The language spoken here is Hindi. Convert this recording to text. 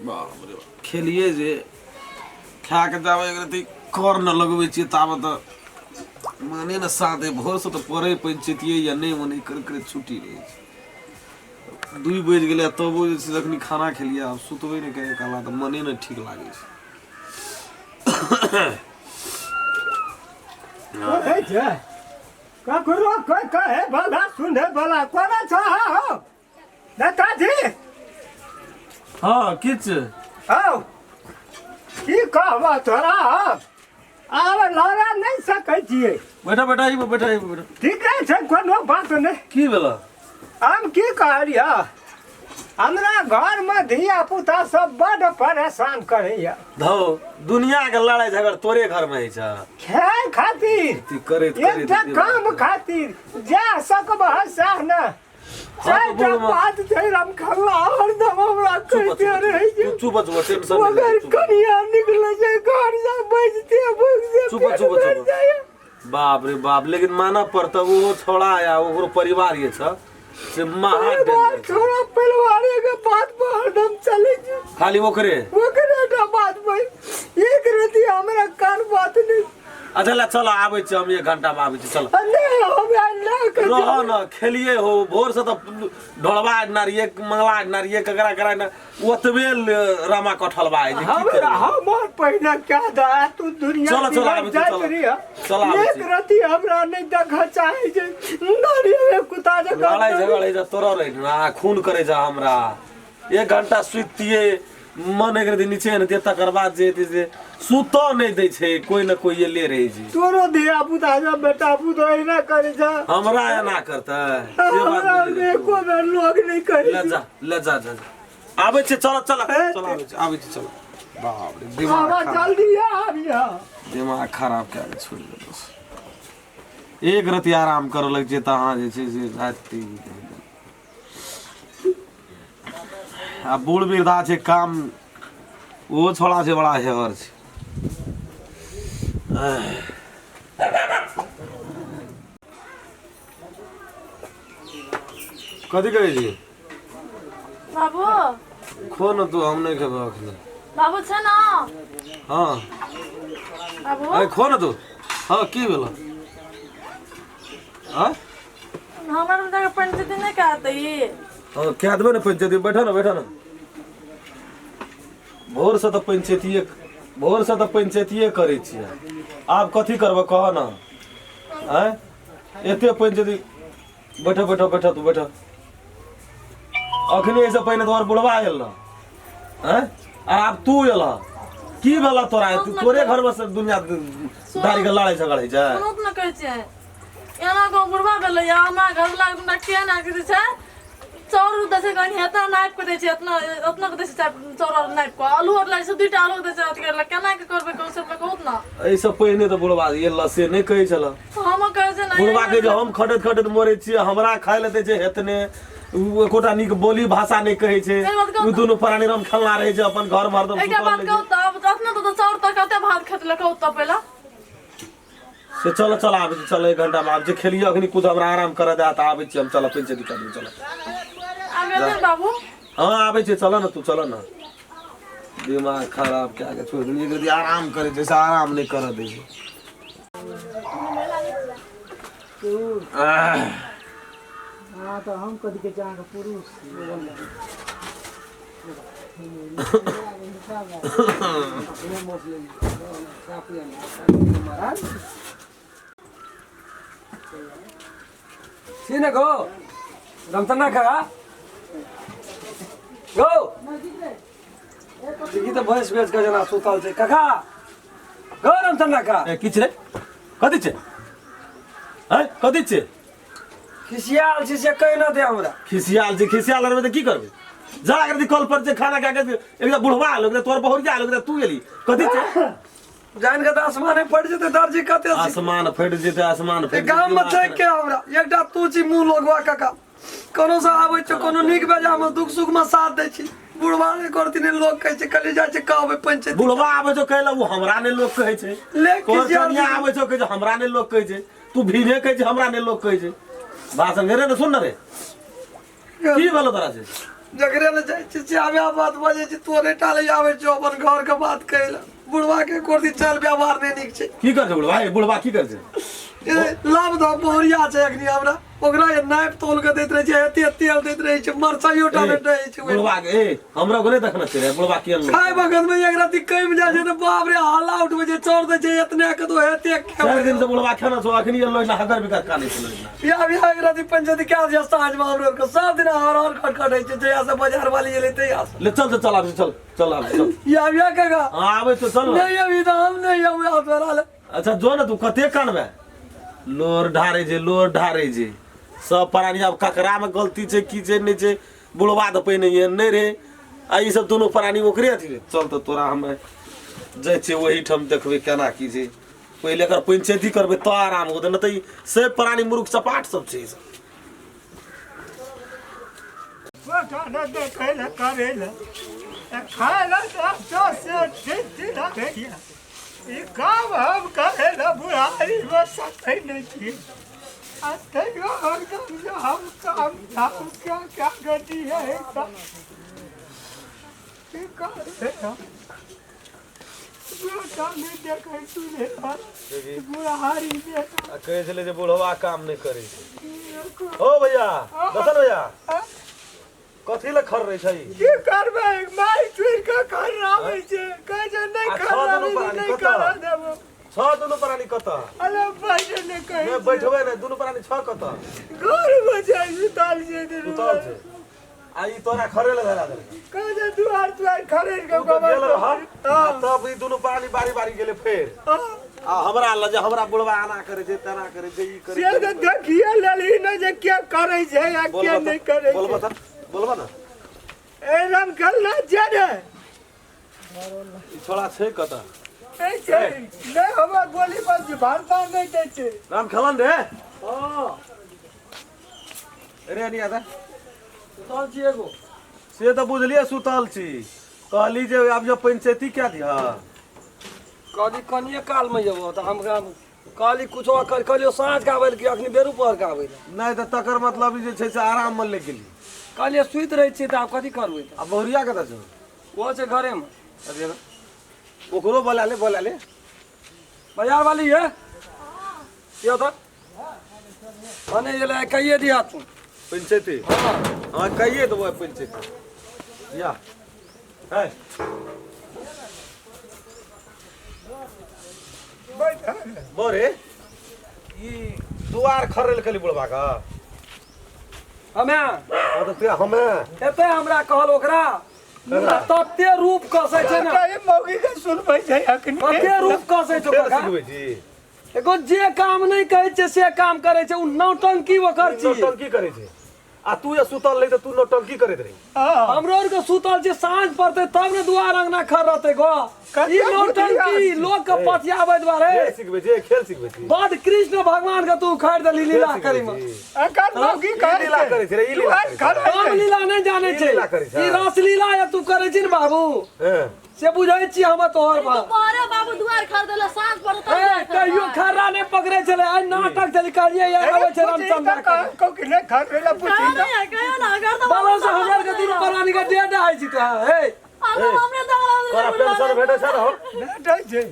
बाप रे खेलिए जे खा के जावे रति कर न लगबै छी ताब त माने न साथे भोर से तो परे पंचायतिए या नहीं मने कर छुट्टी रहे छै 2 बज गेलै तबो जे छै जखनी खाना खेलिए आब सुतबे नहि करे काला त मने न ठीक लागे छै ककरो कोई कहे भला सुने भला कोना छ हो नेताजी हाँ किछ हौ की कहबो तोरा आब लड़ा नहीं सकै छियै बैठा बैठा बैठा ठीके छै कोनो बात नहीं की भेला हम की कहलियै हमरा घर में धिया पुता सब बड़ परेशान करैया धौ दुनिया के लड़ाई झगड़ तोरे घर में है छ खाए खातिर ती करे एकटा काम खातिर जा सकबह सह न चारटा बात छै हम खल्ला हरदम हमरा कहते रहै छै चुप टेंशन मगर कनिया निकले छै घर से बजते भुग चुप बाप रे बाप लेकिन माना पड़ता वो छोड़ा या ओकरो परिवार ये छ से महा छोड़ा परिवार के बात पर हरदम चले छै खाली ओकरे का बात भाई एक रति हमरा कान बात नहीं अच्छा ला चलो आबै छी हम 1 घंटा में आबै छी चलो नहीं हम ना कर रहो न खेलिए हो भोर से तो ढोलवा नारिये मंगला नारिये ककरा करा न ओतबे रामा कठलवा है हमरा हमर पहिना क्या दा तू दुनिया चलो चलो आबै छी चलो आबै एक रति हमरा नहीं देखा चाहे छै नारिये कुत्ता जे लड़ाई झगड़े जा तोरा रे ना खून करे जा हमरा 1 घंटा सुतिए मन एक दिन नीचे न तकर बाद जे सुतो नहीं दै छै कोई न कोई ये ले रही जी तोरो धिया पुता जा बेटा पुतो एना करे जा हमरा एना करता से बात एको बेर लोग नहीं करे ले जा आबै छै चलो आबै छै चलो बाप रे दिमाग जल्दी आबिया दिमाग खराब कए के छोड़ दे एक रति आराम कर लग जे तहाँ जे छै से राति आ बूढ़ वृद्धा छै काम वो छोड़ा छै बड़ा हेवर छै कथी कहै छी बाबू खो न तू हम नहीं खेबो अखनी बाबू छ न हाँ बाबू अरे खो न तू हाँ की भेलो हाँ हमर में तक पंचायत नहीं कहते हाँ क्या देबे ना पंचायती बैठा ना भोर से तो पंचायतिए करे छियै आब कथी करबो कह ना हैं एते पंचायती बैठा तू बैठा अखनी ऐसे पहिने तोहर बुढ़वा आयल ना हैं आब तू एला की भेला तोरा तोरे घर में से दुनिया दारी के लड़ाई झगड़े छै सुनत न कहै छै एना को बुढ़वा भेलै या हमरा घर लाग न के ना कहै छै चौर दसे गनी हेता नाइप के दै छै उतना के दै छै चौर नाइप को आलू और लै छै दुईटा आलू दै छै केला केना के करबे कौन से कहत ना ऐसे पहिने तो बुढ़वा ये लसे नहीं कहै छला हम कहै छै नहीं बुढ़वा के जो हम खटत मरे छियै हमरा खाय ले दै छै हेतने एकोटा नीक बोली भाषा नहीं कहै छै उ दुनु प्राणी राम खल्ला रहे छै अपन घर भर दम एकटा बात कहू त अपना तो चौर तक कते भात खेत ले कहू त पहिला से चलो आबै छी चलो 1 घंटा में आब जे खेलिए अखनी कुछ हमरा आराम करे दे त आबै छी हम चलो पंचायती कर चलो आगे बाबू हाँ आबै छी चलो ना तू चलो ना दिमाग खराब क्या के छोड़ दे यदि आराम करे जैसे आराम नहीं कर दे हां तो हम कदी के जांग पुरुष Sini go, dalam tanah kah? Go. Kita bahas जना सुतल छै काका गरम ठंडा का किछ रे कथि छै हैं कथि छै खिसियाल छै से कहि न दे हमरा खिसियाल रे त की करबे जा कर कल पर जे खाना खा के एकदम बुढ़वा लोग तोर बहुरिया लोग तू एली कथि छै जान के आसमान फट जेते दर्जी कते आसमान फट जेते आसमान फट गाम में छै के हमरा एकटा तू छी मुंह लगवा काका कोनो से आबै छ कोनो नीक बेजा में दुख सुख में साथ दै छी बुढ़वा ने करती ने लोग कहै छै कली जाय छै कहबै पंचायत बुढ़वा आबै छ कहला वो हमरा ने लोग कहै छै लेकिन कनिया आबै छ कहै छै हमरा ने लोग कहै छै तू भीने कहै छै हमरा ने लोग कहै छै भाषण रे न सुन न रे की भेलो तोरा से जकरे ले जाइ छी से आबे बात बजे छी तोरे टाले आवे छो अपन घर के बात कहला बुढ़वा के कोर्दी चल व्यवहार नहीं निक छै की कर छै बुढ़वा बुढ़वा की कर छै लाभ द बोरिया छै अखनी हमरा ओकरा ये नाइफ तोल के दैत रहे छै एते तेल दैत रहे छै मरचाइयो टाले रहै छै बुढ़वा के ए हमरा को नहीं देखना चाहिए बुढ़वा की खाय बगल में एक राती कम जाय छै त बाप रे हल्ला उठबे छै चोर दे छै इतने के तो हेते चार दिन से बुढ़वा खाना छो अखनी लो ना हजार विकास का नहीं चलो या भी एक राती पंचायत क्या जे साँझ में हमरो के सब दिन और खटखटै छै जया से बाजार वाली एले ते ले चल चल आब चल चल आब चल या भी काका आवे तो चल नहीं अभी तो हम नहीं आवे आतरा अच्छा जो ना तू कते कानबे लोर ढारे जे सब प्राणी अब ककरा में गलती छै की छै नहीं छै बुढ़वा तो पहिने ये नहीं रे आ ई सब दोनों प्राणी ओकरे थी चल तो तोरा हम जाय छै वही ठम देखबे केना की छै पहिले एकर पंचायती करबे तो आराम होते न त ई से प्राणी मूर्ख सपाट सब छै ई सब खाना दे कहला करेला खाना तो से ठीक ठीक ये काम हम करेला बुढ़ारी बस सही नहीं की आते हो हम काम क्या गति है एकदम ये काम है बुढ़ा नहीं देखे तूने बुढ़ारी देखा कहे छले जे बुढ़वा काम नहीं करे ओ भैया दसन भैया कथी ले खर रही छै की करबै माय चुर के कर रावे छै कहे नहीं कर रावे नहीं कर देबो छ दुनु प्राणी कत अरे बैठे ने कहे मैं बैठबे नहीं दुनु प्राणी छ कत घर में जाई सुताल जे सुतल छै आई तोरा खरे ले धरा दे कहे दुआर खरेर के गेल रह तब ई दुनु प्राणी बारी बारी गेले फेर आ हमरा ल जे हमरा बुढ़वा आना करे छै तना करे छै ई करे से देखिए लली न जे क्या करे छै आ क्या नहीं करे बोलबा त बोलबा ना ए राम कल्ला जरे ई छोड़ा छै कत ए छै ले हमरा गोली पर भारता नहीं दे छै राम खलन रे हां अरे नहीं आता सुतल छी एगो से तो बुझलिए सुतल छी कहली जे अब जो पंचायती क्या दिया कदी कनिए काल में जबो त हमरा काली कुछो कहलियो साँझ का आबै कि अखनी बेरू पहर का आबै नहीं तो तकर मतलब जे छै से आराम में ले गेली कहलिए सुइत रहे छी त आब कथी करबै आ बहुरिया कत छ वो छै घरे में अरे ओकरो बोला ले बाजार वाली है क्या था अने ये ले कहिए दिया तू पंचायती हां कहिए तो वो पंचायती या है बोरे ई दुआर खरेल कली बुढ़वा का हमें तो ते हमें एते हमरा कहल ओकरा तते रूप कसै छै ना कहे मौगी के सुनबै छै अखनी तते रूप कसै छै ओकरा सिखबै जी एगो जे काम नहीं कहै छै से काम करे छै उ नौटंकी ओकर छी नौटंकी करे छै आ तू ये सुतल रही तो तू नौटंकी करैत रही हमरो और के सुतल छै साँझ पड़ते तब ने दुआर अंगना खड़ रहते गो ई नौटंकी लोग के पथियाबै दुआरे खेल सिखबै जी बड कृष्ण भगवान के तू उखाड़ देली लीला करी में अकर मौगी कहे लीला करे छै रे ई लीला करे छै राम लीला नहीं जाने छै लीला करै छै। ई रस लीला या तू करे छी ने बाबू हैं से बुझै छी हम तोहर बात अरे बाबू दुआर खरीदले साँझ पड़त ए कहियो खर्रा नहीं पकड़े छले आई नाटक चली करिए या आवे छै रामचंद्र का को कि ने खरेला पूछी नहीं कहियो ना अगर तो बाबा से हजार के दिन प्राणी के डेढ़ आइ छी तो हे हमरे तो करा पेंशन भेटै छै रहो बैठे छै